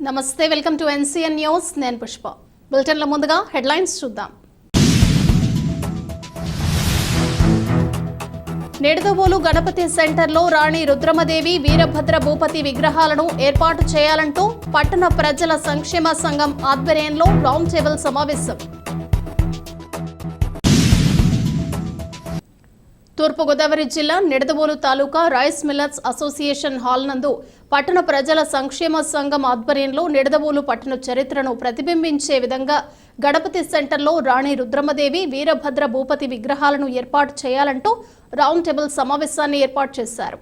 నమస్తే, welcome to NCN news. నేను పుష్ప. బులెటిన్ల ముందుగా హెడ్లైన్స్ చూద్దాం. నిడదవోలు గణపతి సెంటర్లో రాణి రుద్రమదేవి, వీరభద్ర భూపతి విగ్రహాలను ఏర్పాటు చేయాలంటూ పట్టణ ప్రజల సంక్షేమ సంఘం ఆధ్వర్యంలో రౌండ్ టేబుల్ సమావేశం. తూర్పుగోదావరి జిల్లా నిడదవోలు తాలూకా రైస్ మిల్లర్స్ అసోసియేషన్ హాల్ నందు పట్టణ ప్రజల సంక్షేమ సంఘం ఆధ్వర్యంలో నిడదవోలు పట్టణ చరిత్రను ప్రతిబింబించే విధంగా గణపతి సెంటర్లో రాణి రుద్రమదేవి, వీరభద్ర భూపతి విగ్రహాలను ఏర్పాటు చేయాలంటూ రౌండ్ టేబుల్ సమావేశాన్ని ఏర్పాటు చేశారు.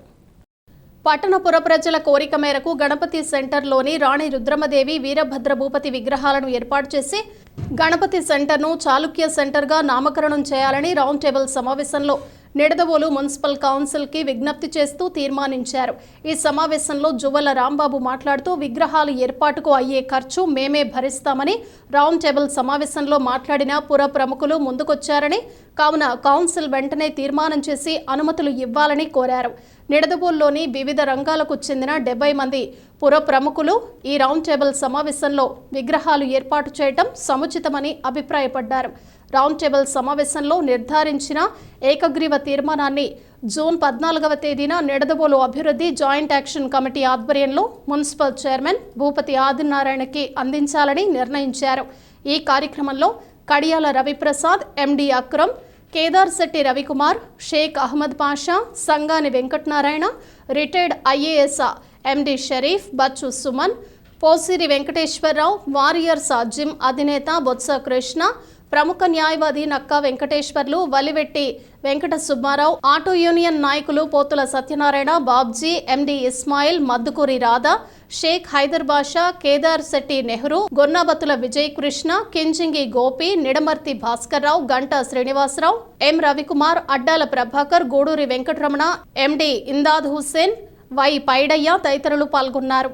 పట్టణ పుర ప్రజల కోరిక మేరకు గణపతి సెంటర్లోని రాణి రుద్రమదేవి, వీరభద్ర భూపతి విగ్రహాలను ఏర్పాటు చేసి గణపతి సెంటర్ను చాళుక్య సెంటర్గా నామకరణం చేయాలని రౌండ్ టేబుల్ సమావేశంలో నిడదవోలు మున్సిపల్ కౌన్సిల్కి విజ్ఞప్తి చేస్తూ తీర్మానించారు. ఈ సమావేశంలో జువ్వల రాంబాబు మాట్లాడుతూ విగ్రహాల ఏర్పాటుకు అయ్యే ఖర్చు మేమే భరిస్తామని రౌండ్ టేబుల్ సమావేశంలో మాట్లాడిన పుర ప్రముఖులు ముందుకొచ్చారని, కావున కౌన్సిల్ వెంటనే తీర్మానం చేసి అనుమతులు ఇవ్వాలని కోరారు. నిడదవోలులోని వివిధ రంగాలకు చెందిన 70 మంది పుర ప్రముఖులు ఈ రౌండ్ టేబుల్ సమావేశంలో విగ్రహాలు ఏర్పాటు చేయడం సముచితమని అభిప్రాయపడ్డారు. రౌండ్ టేబుల్ సమావేశంలో నిర్ధారించిన ఏకగ్రీవ తీర్మానాన్ని జూన్ 14వ తేదీన నిడదవోలు అభివృద్ధి జాయింట్ యాక్షన్ కమిటీ ఆధ్వర్యంలో మున్సిపల్ చైర్మన్ భూపతి ఆదినారాయణకి అందించాలని నిర్ణయించారు. ఈ కార్యక్రమంలో కడియాల రవిప్రసాద్, ఎండి అక్రమ్, కేదార్ శెట్టి రవికుమార్, షేక్ అహ్మద్ పాషా, సంగాని వెంకటనారాయణ, రిటైర్డ్ ఐఏఎస్ ఎండి షరీఫ్, బచ్చు సుమన్, పోసిరి వెంకటేశ్వరరావు, వారియర్స్ జిమ్ అధినేత బొత్స కృష్ణ, ప్రముఖ న్యాయవాది నక్కా వెంకటేశ్వర్లు, వలివెట్టి వెంకట సుబ్బారావు, ఆటో యూనియన్ నాయకులు పోతుల సత్యనారాయణ, బాబ్జీ, ఎండి ఇస్మాయిల్, మద్దుకూరి రాధా, షేక్ హైదర్ బాషా, కేదార్ శెట్టి నెహ్రూ, గొన్నాబతుల విజయ్ కృష్ణ, కింజింగి గోపి, నిడమర్తి భాస్కర్రావు, గంటా శ్రీనివాసరావు, ఎం రవికుమార్, అడ్డాల ప్రభాకర్, గూడూరి వెంకటరమణ, ఎండి ఇందాద్ హుస్సేన్, వై పైడయ్య తదితరులు పాల్గొన్నారు.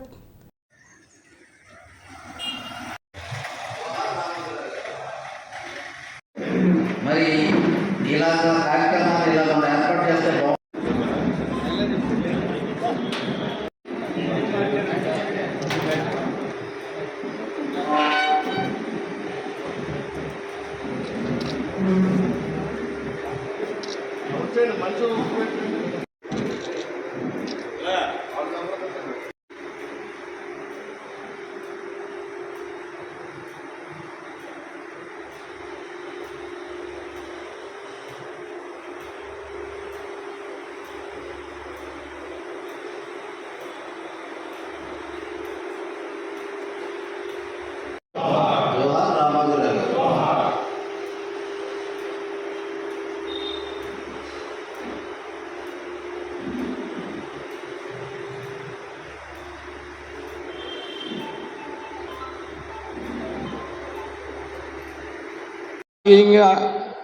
మరి ఇలాగ కార్యక్రమాలు ఇలా మనం ఏర్పాటు చేస్తే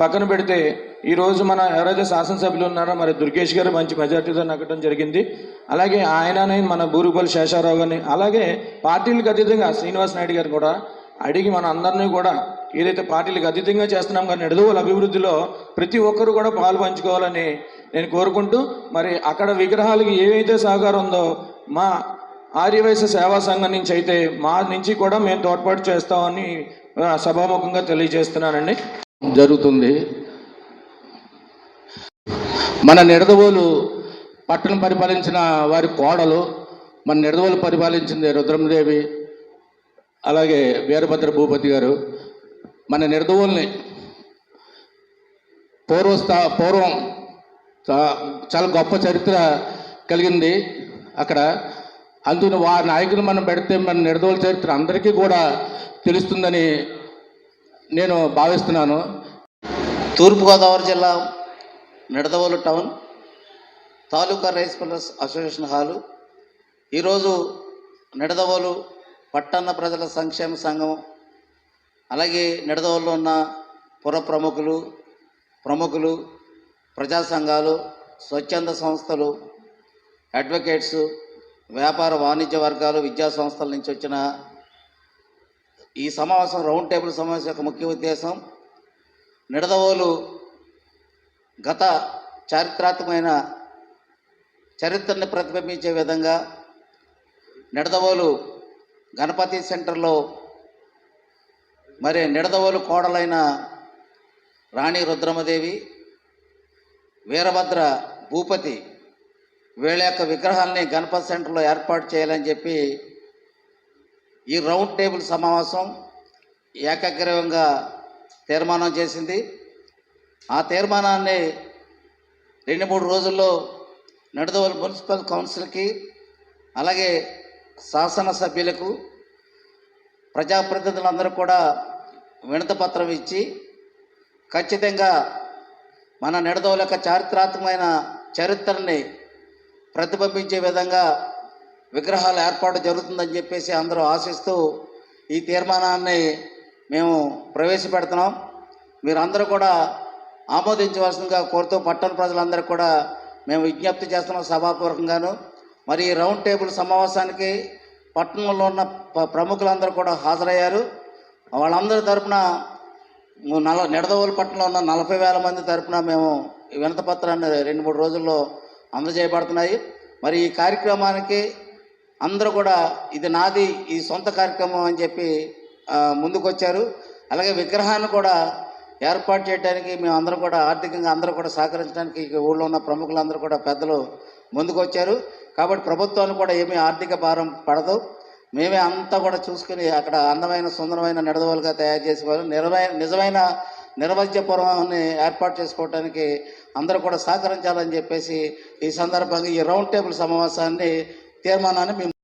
పక్కన పెడితే ఈరోజు మన ఎవరైతే శాసనసభ్యులు ఉన్నారో మరి దుర్గేష్ గారు మంచి మెజార్టీతో నగ్గడం జరిగింది. అలాగే ఆయననే మన బూరుగుపల్లి శేషారావు గారిని, అలాగే పార్టీలకు అతీతంగా శ్రీనివాస్ నాయుడు గారు కూడా అడిగి మన అందరినీ కూడా ఏదైతే పార్టీలకు అతీతంగా చేస్తున్నాం కానీ నిడదవోలు అభివృద్ధిలో ప్రతి ఒక్కరు కూడా పాలు పంచుకోవాలని నేను కోరుకుంటూ, మరి అక్కడ విగ్రహాలకి ఏవైతే సహకారం ఉందో మా ఆర్యవైశ్య సేవా సంఘం నుంచి అయితే మా నుంచి కూడా మేము తోడ్పాటు చేస్తామని సభాముఖంగా తెలియజేస్తున్నానండి. జరుగుతుంది. మన నిడదవోలు పట్టణం పరిపాలించిన వారి కోడలు, మన నిడదవోలు పరిపాలించింది రుద్రమదేవి, అలాగే వీరభద్ర భూపతి గారు. మన నిడదవోలుని పూర్వం చాలా గొప్ప చరిత్ర కలిగింది అక్కడ. అందులో వారి నాయకులు మనం పెడితే మన నిడదవోలు చరిత్ర అందరికీ కూడా తెలుస్తుందని నేను భావిస్తున్నాను. తూర్పుగోదావరి జిల్లా నిడదవోలు టౌన్ తాలూకా రైస్ మిల్లర్స్ అసోసియేషన్ హాలు ఈరోజు నిడదవోలు పట్టణ ప్రజల సంక్షేమ సంఘం, అలాగే నిడదవోలులో ఉన్న పుర ప్రముఖులు, ప్రజా సంఘాలు, స్వచ్ఛంద సంస్థలు, అడ్వకేట్స్, వ్యాపార వాణిజ్య వర్గాలు, విద్యా సంస్థల నుంచి వచ్చిన ఈ సమావేశం రౌండ్ టేబుల్ సమావేశం యొక్క ముఖ్య ఉద్దేశం నిడదవోలు గత చారిత్రాత్మకమైన చరిత్రని ప్రతిబింబించే విధంగా నిడదవోలు గణపతి సెంటర్లో మరి నిడదవోలు కోడలైన రాణి రుద్రమదేవి, వీరభద్ర భూపతి వీళ్ళ యొక్క విగ్రహాల్ని గణపతి సెంటర్లో ఏర్పాటు చేయాలని చెప్పి ఈ రౌండ్ టేబుల్ సమావేశం ఏకగ్రీవంగా తీర్మానం చేసింది. ఆ తీర్మానాన్ని 2-3 రోజుల్లో నిడదవోలు మున్సిపల్ కౌన్సిల్కి, అలాగే శాసనసభ్యులకు, ప్రజాప్రతినిధులందరూ కూడా వినతిపత్రం ఇచ్చి ఖచ్చితంగా మన నిడదవోలు యొక్క చారిత్రాత్మకమైన చరిత్రని ప్రతిబింబించే విధంగా విగ్రహాల ఏర్పాటు జరుగుతుందని చెప్పేసి అందరూ ఆశిస్తూ ఈ తీర్మానాన్ని మేము ప్రవేశపెడుతున్నాం. మీరందరూ కూడా ఆమోదించవలసిందిగా కోరుతూ పట్టణ ప్రజలందరూ కూడా మేము విజ్ఞప్తి చేస్తున్నాం సభాపూర్వకంగాను. మరి ఈ రౌండ్ టేబుల్ సమావేశానికి పట్టణంలో ఉన్న ప్రముఖులందరూ కూడా హాజరయ్యారు. వాళ్ళందరి తరపున నిడదవోలు పట్టణంలో ఉన్న 40,000 మంది తరపున మేము ఈ వినతిపత్రాన్ని 2-3 రోజుల్లో అందజేయబడుతున్నాయి. మరి ఈ కార్యక్రమానికి అందరూ కూడా ఇది నాది, ఈ సొంత కార్యక్రమం అని చెప్పి ముందుకొచ్చారు. అలాగే విగ్రహాన్ని కూడా ఏర్పాటు చేయడానికి మేము అందరం కూడా ఆర్థికంగా అందరూ కూడా సహకరించడానికి ఊళ్ళో ఉన్న ప్రముఖులందరూ కూడా పెద్దలు ముందుకొచ్చారు. కాబట్టి ప్రభుత్వానికి కూడా ఏమీ ఆర్థిక భారం పడదు. మేమే అంతా కూడా చూసుకుని అక్కడ అందమైన సుందరమైన నిడదవోలుగా తయారు చేసేవారు. నిజమైన నిర్వజ్యపురాన్ని ఏర్పాటు చేసుకోవడానికి అందరూ కూడా సహకరించాలని చెప్పేసి ఈ సందర్భంగా ఈ రౌండ్ టేబుల్ సమావేశాన్ని తీర్మానాన్ని మేము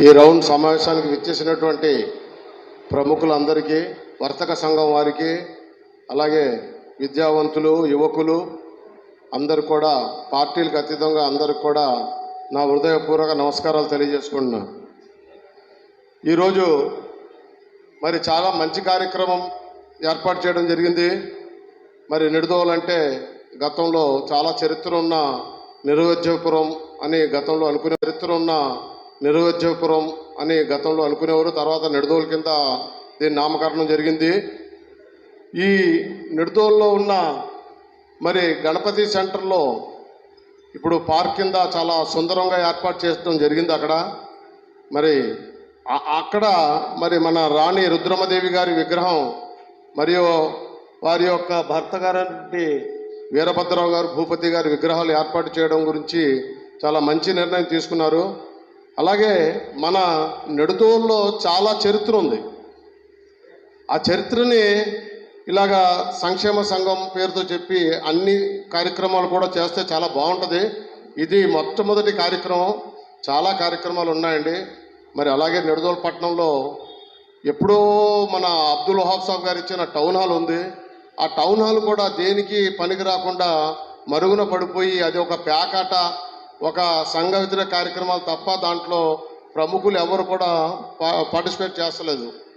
ఈ రౌండ్ సమావేశానికి విచ్చేసినటువంటి ప్రముఖులందరికీ, వర్తక సంఘం వారికి, అలాగే విద్యావంతులు, యువకులు అందరూ కూడా, పార్టీలకు అతీతంగా అందరికి కూడా నా హృదయపూర్వక నమస్కారాలు తెలియజేసుకుంటున్నాను. ఈరోజు మరి చాలా మంచి కార్యక్రమం ఏర్పాటు చేయడం జరిగింది. మరి నిడదవోలు అంటే గతంలో చాలా చరిత్ర ఉన్న నిర్వజ్యపురం అని గతంలో అనుకునే నిర్వజ్యపురం అని గతంలో అనుకునేవారు. తర్వాత నిడదవోలు కింద దీని నామకరణం జరిగింది. ఈ నిడదవోలులో ఉన్న మరి గణపతి సెంటర్లో ఇప్పుడు పార్క్ కింద చాలా సుందరంగా ఏర్పాటు చేయడం జరిగింది. మరి అక్కడ మరి మన రాణి రుద్రమదేవి గారి విగ్రహం మరియు వారి యొక్క భర్త గారి వీరభద్రరావు గారు, భూపతి గారి విగ్రహాలు ఏర్పాటు చేయడం గురించి చాలా మంచి నిర్ణయం తీసుకున్నారు. అలాగే మన నిడదవోలులో చాలా చరిత్ర ఉంది. ఆ చరిత్రని ఇలాగా సంక్షేమ సంఘం పేరుతో చెప్పి అన్ని కార్యక్రమాలు కూడా చేస్తే చాలా బాగుంటుంది. ఇది మొట్టమొదటి కార్యక్రమం. చాలా కార్యక్రమాలు ఉన్నాయండి. మరి అలాగే నిడదవోలు పట్టణంలో ఎప్పుడో మన అబ్దుల్ వహాబ్ సాబ్ గారు ఇచ్చిన టౌన్ హాల్ ఉంది. ఆ టౌన్ హాల్ కూడా దేనికి పనికి రాకుండా మరుగున పడిపోయి అది ఒక ప్యాకాట, ఒక సంఘ వ్యతిరేక కార్యక్రమాలు తప్ప దాంట్లో ప్రముఖులు ఎవరు కూడా పార్టిసిపేట్ చేస్తలేదు.